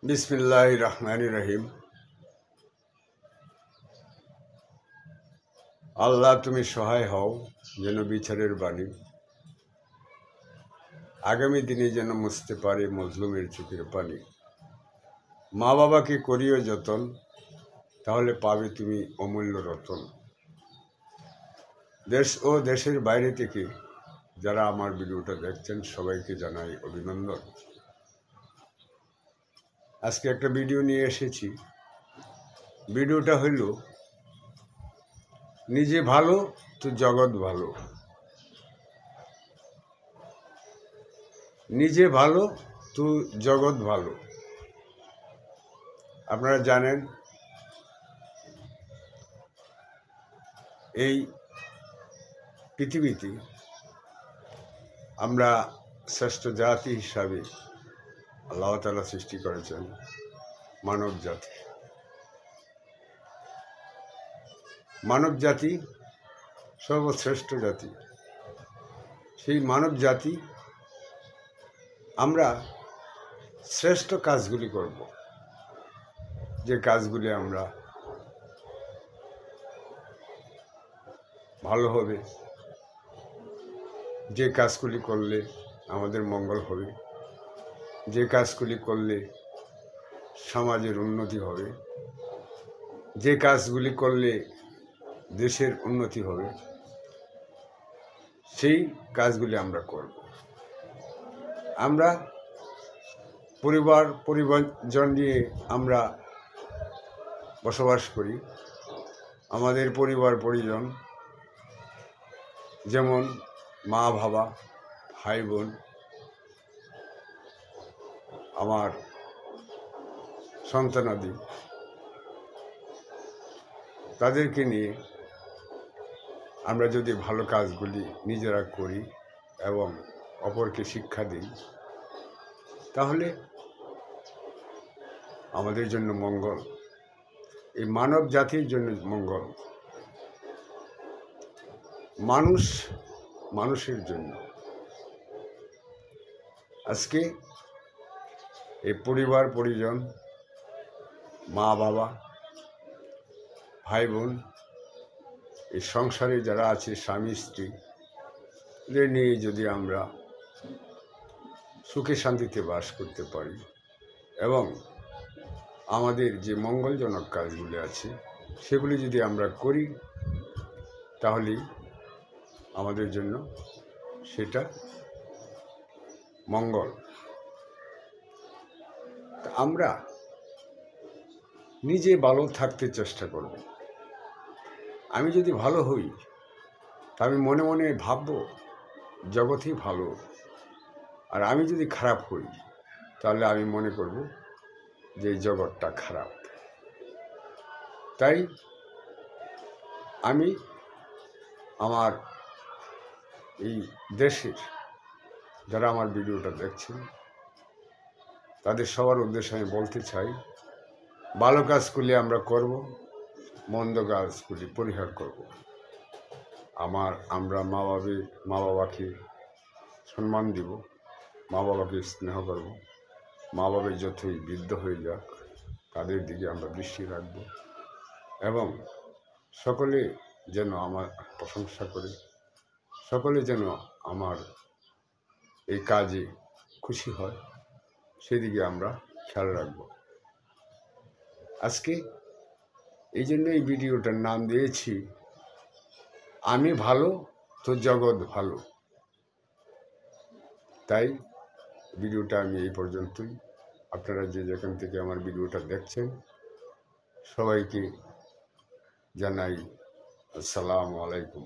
बिस्मिल्लाहिर रहमानिर रहीम। আল্লাহ তুমি সহায় হও যেন বিচারের বাণী আগামী দিনে যেন মুছতে পারে মজলুমের চোখের পানি। মা বাবাকে করিও যতন, তাহলে পাবে তুমি অমূল্য রতন। দেশ ও দেশের বাইরে থেকে যারা আমার ভিডিওটা দেখছেন সবাইকে জানাই অভিনন্দন। আজকে একটা ভিডিও নিয়ে এসেছি। ভিডিওটা হইল নিজে ভালো তো জগৎ ভালো। নিজে ভালো তো জগৎ ভালো। আপনারা জানেন এই পৃথিবীতে আমরা শ্রেষ্ঠ জাতি হিসাবে আল্লাহ তাআলা সৃষ্টি করেছেন মানব জাতি। মানব জাতি সর্বশ্রেষ্ঠ জাতি। সেই মানব জাতি আমরা শ্রেষ্ঠ কাজগুলি করব, যে কাজগুলি আমরা ভালো হবে, যে কাজগুলি করলে আমাদের মঙ্গল হবে, যে কাজগুলি করলে সমাজের উন্নতি হবে, যে কাজগুলি করলে দেশের উন্নতি হবে, সেই কাজগুলি আমরা করব। আমরা পরিবার নিয়ে আমরা বসবাস করি। আমাদের পরিজন যেমন মা বাবা, ভাই বোন, আমার সন্তানাদি, তাদেরকে নিয়ে আমরা যদি ভালো কাজগুলি নিজেরা করি এবং অপরকে শিক্ষা দিই, তাহলে আমাদের জন্য মঙ্গল, এই মানব জাতির জন্য মঙ্গল। মানুষের জন্য আজকে এই পরিজন, মা বাবা, ভাই বোন, এই সংসারে যারা আছে স্বামী স্ত্রী, এদের নিয়ে যদি আমরা সুখে শান্তিতে বাস করতে পারি এবং আমাদের যে মঙ্গলজনক কাজগুলি আছে সেগুলি যদি আমরা করি, তাহলেই আমাদের জন্য সেটা মঙ্গল। আমরা নিজে ভালো থাকতে চেষ্টা করব। আমি যদি ভালো হই, তা আমি মনে মনে ভাবব জগৎই ভালো, আর আমি যদি খারাপ হই তাহলে আমি মনে করব যে এই জগৎটা খারাপ। তাই আমি আমার এই দেশের যারা আমার ভিডিওটা দেখছেন তাদের সবার উদ্দেশ্যে আমি বলতে চাই, ভালো কাজগুলি আমরা করব, মন্দ কাজগুলি পরিহার করব। আমরা মা বাবাকে সম্মান দিব, মা বাবাকে স্নেহ করব। মা বাবা যতই বৃদ্ধ হয়ে যাক তাদের দিকে আমরা দৃষ্টি রাখব এবং সকলে যেন আমার প্রশংসা করে, সকলে যেন আমার এই কাজে খুশি হয়, সেদিকে আমরা খেয়াল রাখব। আজকে এই জন্য এই ভিডিওটার নাম দিয়েছি আমি ভালো তো জগৎ ভালো। তাই ভিডিওটা আমি এই পর্যন্তই। আপনারা যে যেখান থেকে আমার ভিডিওটা দেখছেন সবাইকে জানাই আসসালামু আলাইকুম।